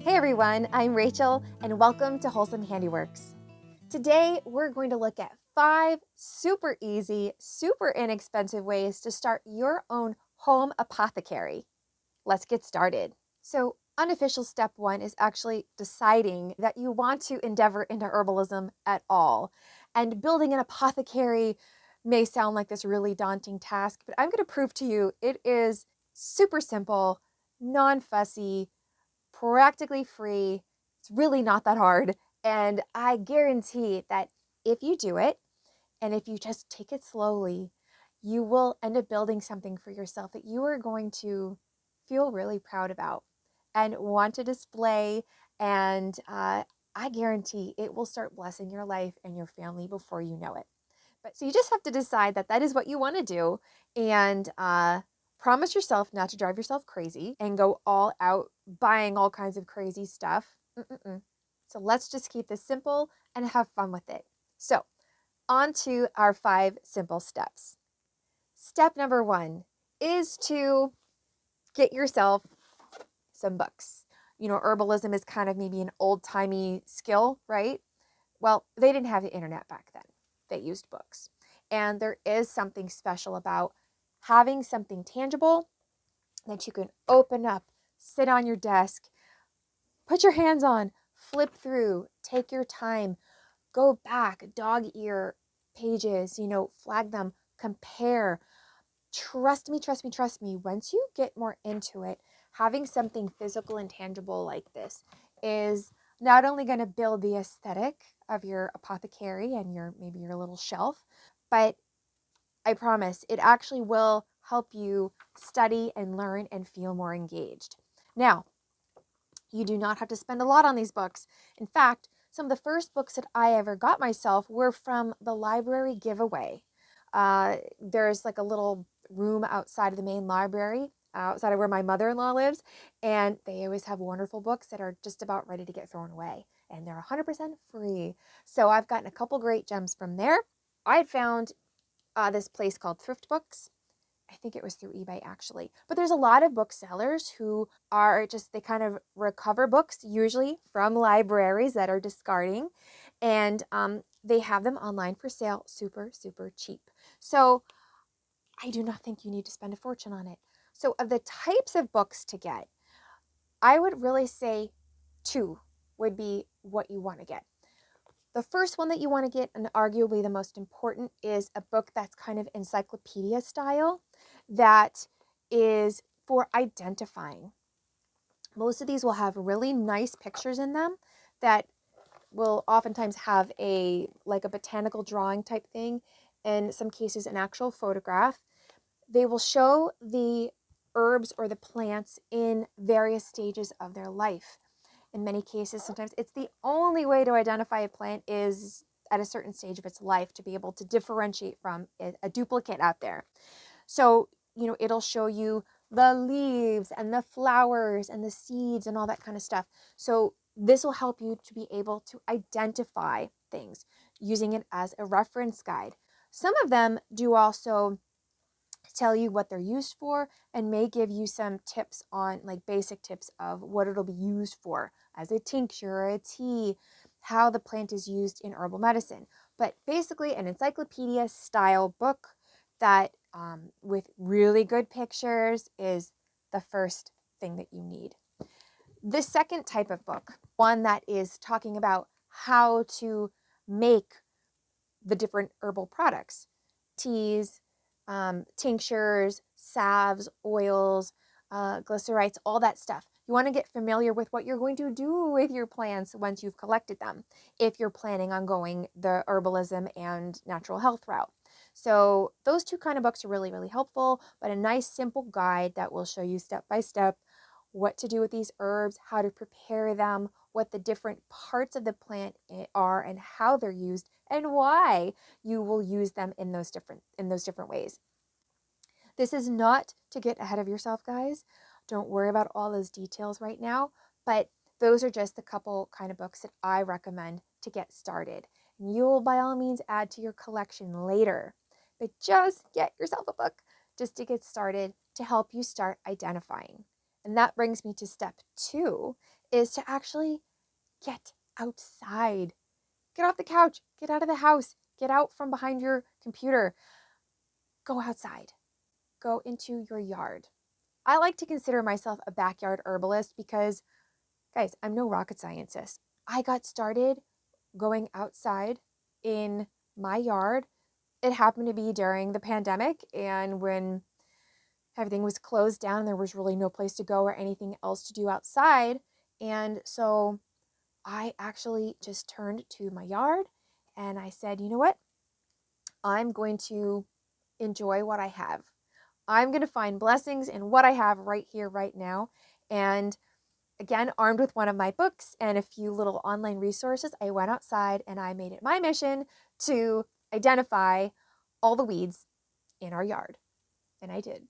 Hey everyone, I'm Rachel and welcome to Wholesome Handiworks. Today we're going to look at 5 super easy, super inexpensive ways to start your own home apothecary. Let's get started. So, unofficial step 1 is actually deciding that you want to endeavor into herbalism at all. And building an apothecary may sound like this really daunting task, but I'm going to prove to you it is super simple, non-fussy, practically free. It's really not that hard. And I guarantee that if you do it and if you just take it slowly, you will end up building something for yourself that you are going to feel really proud about and want to display. And I guarantee it will start blessing your life and your family before you know it. But so you just have to decide that that is what you want to do and promise yourself not to drive yourself crazy and go all out buying all kinds of crazy stuff. Mm-mm-mm. So let's just keep this simple and have fun with it. So, on to our 5 simple steps. Step number 1 is to get yourself some books. You know, herbalism is kind of maybe an old-timey skill, right? Well, they didn't have the internet back then. They used books. And there is something special about having something tangible that you can open up, sit on your desk, put your hands on, flip through, take your time, go back, dog ear pages, flag them, compare. Trust me, trust me, trust me. Once you get more into it, having something physical and tangible like this is not only going to build the aesthetic of your apothecary and maybe your little shelf, but I promise it actually will help you study and learn and feel more engaged. Now, you do not have to spend a lot on these books. In fact, some of the first books that I ever got myself were from the library giveaway. There's like a little room outside of the main library, outside of where my mother-in-law lives, and they always have wonderful books that are just about ready to get thrown away, and they're 100% free. So I've gotten a couple great gems from there. I had found this place called Thrift Books. I think it was through eBay actually. But there's a lot of booksellers who are they kind of recover books, usually from libraries that are discarding, and they have them online for sale super, super cheap. So I do not think you need to spend a fortune on it. So, of the types of books to get, I would really say 2 would be what you want to get. The first one that you want to get, and arguably the most important, is a book that's kind of encyclopedia style that is for identifying. Most of these will have really nice pictures in them that will oftentimes have a botanical drawing type thing, in some cases an actual photograph. They will show the herbs or the plants in various stages of their life. In many cases, sometimes it's the only way to identify a plant is at a certain stage of its life to be able to differentiate from a duplicate out there. So, it'll show you the leaves and the flowers and the seeds and all that kind of stuff. So this will help you to be able to identify things using it as a reference guide. Some of them do also tell you what they're used for and may give you some tips on basic tips of what it'll be used for as a tincture or a tea, how the plant is used in herbal medicine. But basically an encyclopedia style book that with really good pictures is the first thing that you need. The second type of book, one that is talking about how to make the different herbal products, teas, tinctures, salves, oils, glycerites, all that stuff. You want to get familiar with what you're going to do with your plants once you've collected them, if you're planning on going the herbalism and natural health route. So those 2 kind of books are really, really helpful, but a nice simple guide that will show you step by step what to do with these herbs, how to prepare them, what the different parts of the plant are and how they're used and why you will use them in those different ways. This is not to get ahead of yourself, guys. Don't worry about all those details right now, but those are just a couple kind of books that I recommend to get started. And you will by all means add to your collection later, but just get yourself a book just to get started to help you start identifying. And that brings me to step 2, is to actually get outside. Get off the couch, get out of the house, get out from behind your computer. Go outside. Go into your yard. I like to consider myself a backyard herbalist because, guys, I'm no rocket scientist. I got started going outside in my yard. It happened to be during the pandemic, and when everything was closed down, there was really no place to go or anything else to do outside. And so I actually just turned to my yard and I said, you know what? I'm going to enjoy what I have. I'm going to find blessings in what I have right here, right now. And again, armed with one of my books and a few little online resources, I went outside and I made it my mission to identify all the weeds in our yard. And I did.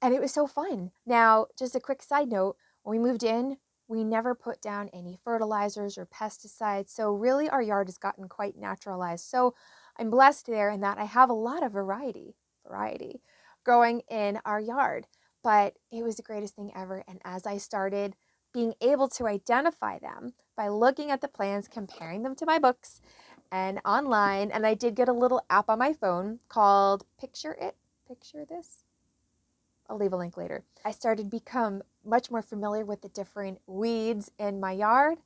And it was so fun. Now, just a quick side note, when we moved in, we never put down any fertilizers or pesticides. So really our yard has gotten quite naturalized. So I'm blessed there in that I have a lot of variety growing in our yard. But it was the greatest thing ever. And as I started being able to identify them by looking at the plants, comparing them to my books and online, and I did get a little app on my phone called Picture This. I'll leave a link later. I started to become much more familiar with the different weeds in my yard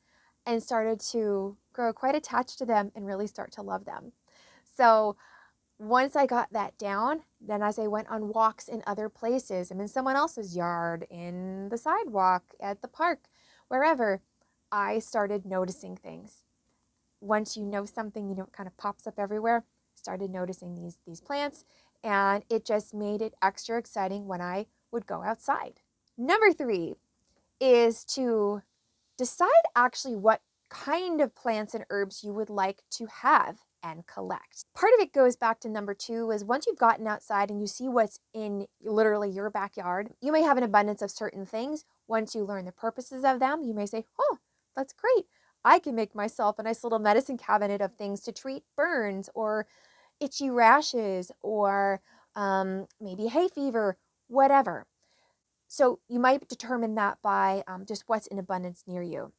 and started to grow quite attached to them and really start to love them. So once I got that down, then as I went on walks in other places, I'm in someone else's yard, in the sidewalk, at the park, wherever, I started noticing things. Once you know something, it kind of pops up everywhere. Started noticing these plants, and it just made it extra exciting when I would go outside. Number 3 is to decide actually what kind of plants and herbs you would like to have and collect. Part of it goes back to number 2, is once you've gotten outside and you see what's in literally your backyard, you may have an abundance of certain things. Once you learn the purposes of them, you may say, oh, that's great. I can make myself a nice little medicine cabinet of things to treat burns or itchy rashes or maybe hay fever, whatever. So you might determine that by just what's in abundance near you.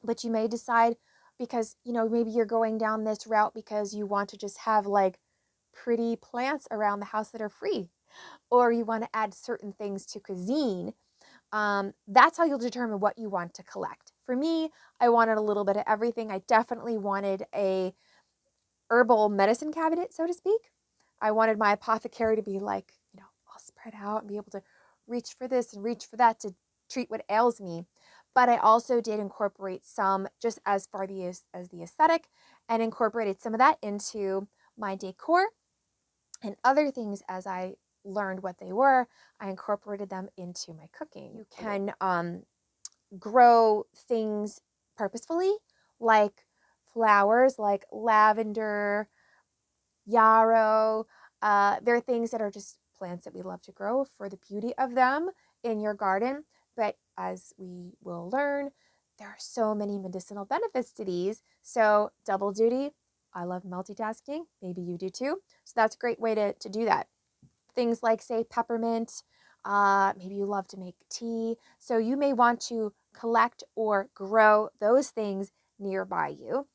But you may decide because, maybe you're going down this route because you want to just have like pretty plants around the house that are free, or you want to add certain things to cuisine. That's how you'll determine what you want to collect. For me, I wanted a little bit of everything. I definitely wanted a herbal medicine cabinet, so to speak. I wanted my apothecary to be like, all spread out and be able to reach for this and reach for that to treat what ails me. But I also did incorporate some, just as far as the aesthetic, and incorporated some of that into my decor and other things. As I learned what they were, I incorporated them into my cooking. You can grow things purposefully, like flowers like lavender, yarrow. There are things that are just plants that we love to grow for the beauty of them in your garden. But as we will learn, there are so many medicinal benefits to these. So double duty. I love multitasking. Maybe you do too. So that's a great way to do that. Things like, say, peppermint. Maybe you love to make tea. So you may want to collect or grow those things nearby you.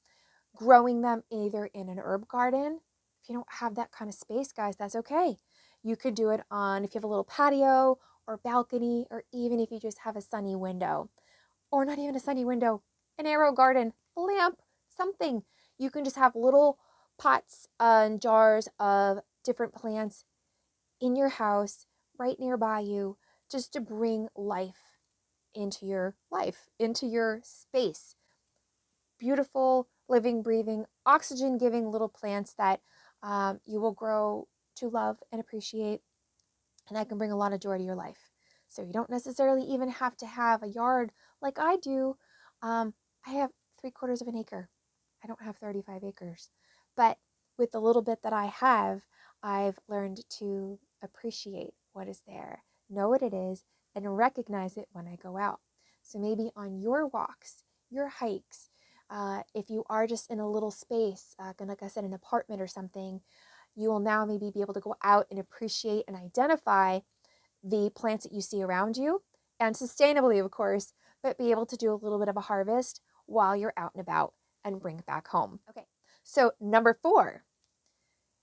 Growing them either in an herb garden. If you don't have that kind of space, guys, that's okay. You could do it on, if you have a little patio or balcony, or even if you just have a sunny window, or not even a sunny window, an arrow garden, a lamp, something. You can just have little pots and jars of different plants in your house, right nearby you, just to bring life, into your space. Beautiful, living, breathing, oxygen giving little plants that you will grow to love and appreciate, and that can bring a lot of joy to your life. So you don't necessarily even have to have a yard like I do. I have 3/4 of an acre. I don't have 35 acres. But with the little bit that I have, I've learned to appreciate what is there, know what it is, and recognize it when I go out. So maybe on your walks, your hikes, if you are just in a little space, like I said, an apartment or something, you will now maybe be able to go out and appreciate and identify the plants that you see around you and sustainably, of course, but be able to do a little bit of a harvest while you're out and about and bring it back home. Okay, so number 4,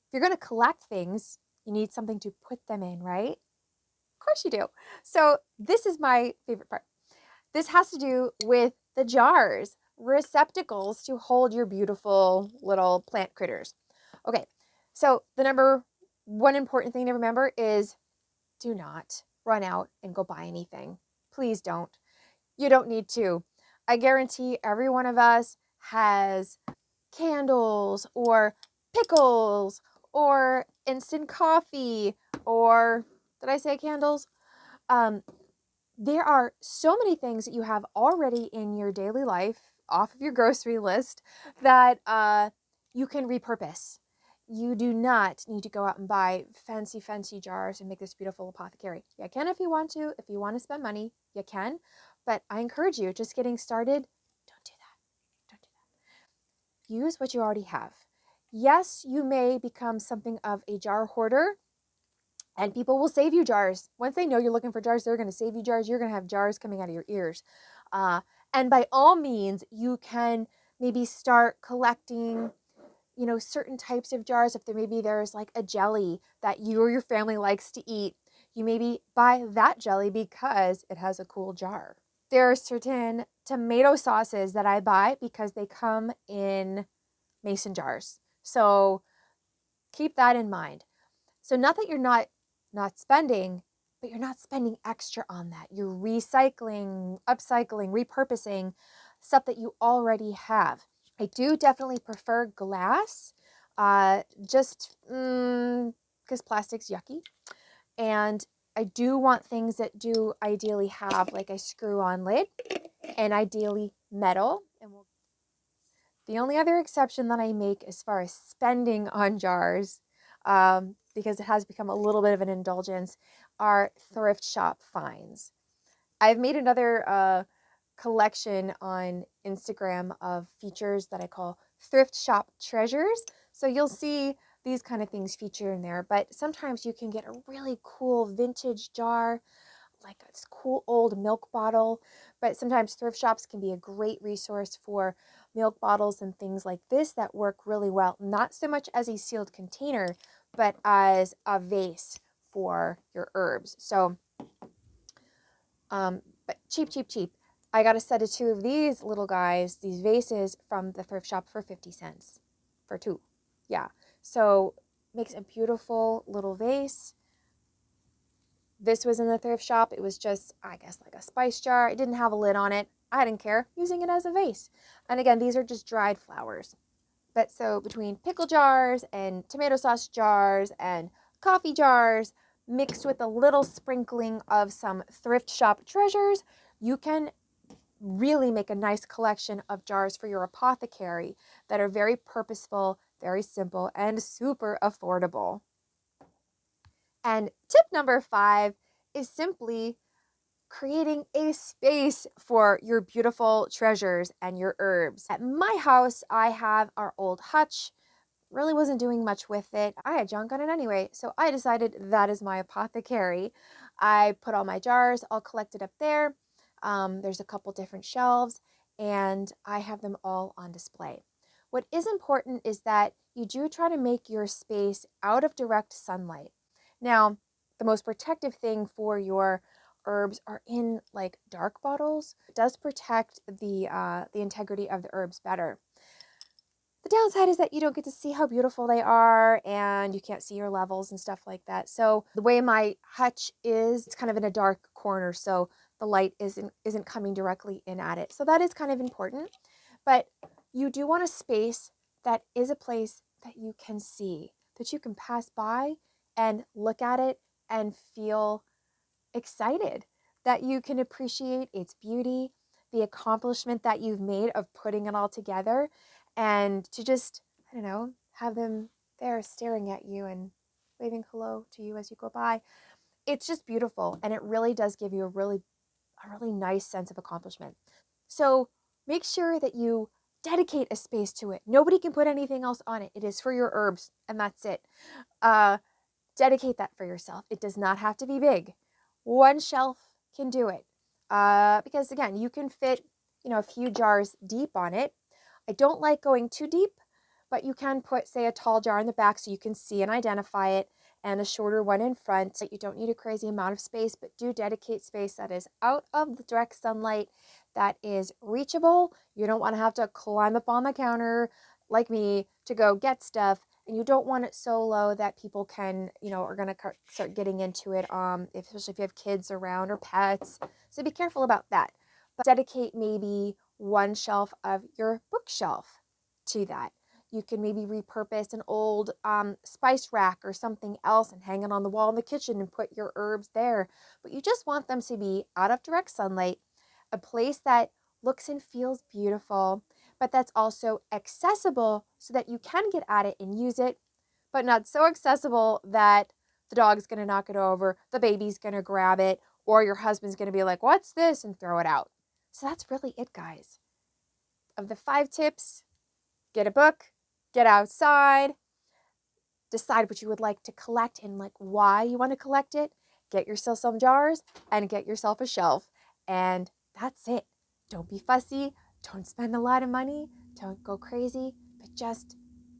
if you're going to collect things, you need something to put them in, right? Of course you do. So this is my favorite part. This has to do with the jars, receptacles to hold your beautiful little plant critters. Okay, so the number 1 important thing to remember is do not run out and go buy anything. Please don't. You don't need to. I guarantee every one of us has candles or pickles or instant coffee or, did I say candles? There are so many things that you have already in your daily life off of your grocery list that you can repurpose. You do not need to go out and buy fancy, fancy jars and make this beautiful apothecary. You can if you want to. If you want to spend money, you can. But I encourage you, just getting started, don't do that. Don't do that. Use what you already have. Yes, you may become something of a jar hoarder, and people will save you jars. Once they know you're looking for jars, they're going to save you jars. You're going to have jars coming out of your ears. And by all means, you can maybe start collecting, certain types of jars. If there's like a jelly that you or your family likes to eat, you maybe buy that jelly because it has a cool jar. There are certain tomato sauces that I buy because they come in mason jars. So keep that in mind. So not that you're not spending, but you're not spending extra on that. You're recycling, upcycling, repurposing stuff that you already have. I do definitely prefer glass, just because plastic's yucky. And I do want things that do ideally have like a screw-on lid and ideally metal. And the only other exception that I make as far as spending on jars, because it has become a little bit of an indulgence, are thrift shop finds. I've made another collection on Instagram of features that I call thrift shop treasures. So you'll see these kind of things featured in there, but sometimes you can get a really cool vintage jar, like a cool old milk bottle. But sometimes thrift shops can be a great resource for milk bottles and things like this that work really well, not so much as a sealed container, but as a vase for your herbs. So, but cheap, cheap, cheap. I got a set of 2 of these little guys, these vases from the thrift shop for 50 cents for 2. Yeah. So makes a beautiful little vase. This was in the thrift shop. It was just, I guess, like a spice jar. It didn't have a lid on it. I didn't care, using it as a vase. And again, these are just dried flowers. But so between pickle jars and tomato sauce jars and coffee jars, mixed with a little sprinkling of some thrift shop treasures, you can really make a nice collection of jars for your apothecary that are very purposeful, very simple, and super affordable. And tip number 5 is simply creating a space for your beautiful treasures and your herbs. At my house, I have our old hutch. Really wasn't doing much with it. I had junk on it anyway, so I decided that is my apothecary. I put all my jars all collected up there. There's a couple different shelves, and I have them all on display. What is important is that you do try to make your space out of direct sunlight. Now, the most protective thing for your herbs are in like dark bottles. It does protect the integrity of the herbs better. The downside is that you don't get to see how beautiful they are and you can't see your levels and stuff like that. So the way my hutch is, it's kind of in a dark corner, so the light isn't coming directly in at it. So that is kind of important. But you do want a space that is a place that you can see, that you can pass by and look at it and feel excited, that you can appreciate its beauty, the accomplishment that you've made of putting it all together, and to just, I don't know, have them there staring at you and waving hello to you as you go by. It's just beautiful, and it really does give you a really nice sense of accomplishment. So make sure that you dedicate a space to it. Nobody can put anything else on it. It is for your herbs, and that's it. Dedicate that for yourself. It does not have to be big. One shelf can do it. because again, you can fit, a few jars deep on it. I don't like going too deep, but you can put, say, a tall jar in the back so you can see and identify it, and a shorter one in front. You don't need a crazy amount of space, but do dedicate space that is out of the direct sunlight, that is reachable. You don't want to have to climb up on the counter like me to go get stuff, and you don't want it so low that people can, are going to start getting into it, especially if you have kids around or pets. So be careful about that. But dedicate maybe one shelf of your bookshelf to that. You can maybe repurpose an old spice rack or something else and hang it on the wall in the kitchen and put your herbs there. But you just want them to be out of direct sunlight, a place that looks and feels beautiful, but that's also accessible so that you can get at it and use it, but not so accessible that the dog's going to knock it over, the baby's going to grab it, or your husband's going to be like, "What's this?" and throw it out. So that's really it, guys. Of the 5 tips, get a book, get outside, decide what you would like to collect and like why you want to collect it, get yourself some jars, and get yourself a shelf. And that's it. Don't be fussy. Don't spend a lot of money. Don't go crazy, but just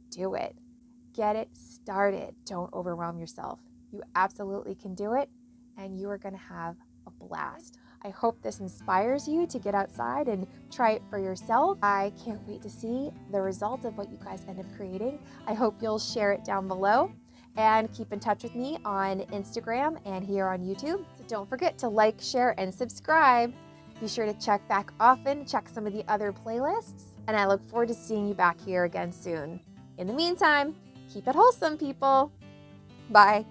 do it. Get it started. Don't overwhelm yourself. You absolutely can do it, and you are going to have a blast. I hope this inspires you to get outside and try it for yourself. I can't wait to see the result of what you guys end up creating. I hope you'll share it down below and keep in touch with me on Instagram and here on YouTube. So don't forget to like, share, and subscribe. Be sure to check back often, check some of the other playlists, and I look forward to seeing you back here again soon. In the meantime, keep it wholesome, people. Bye.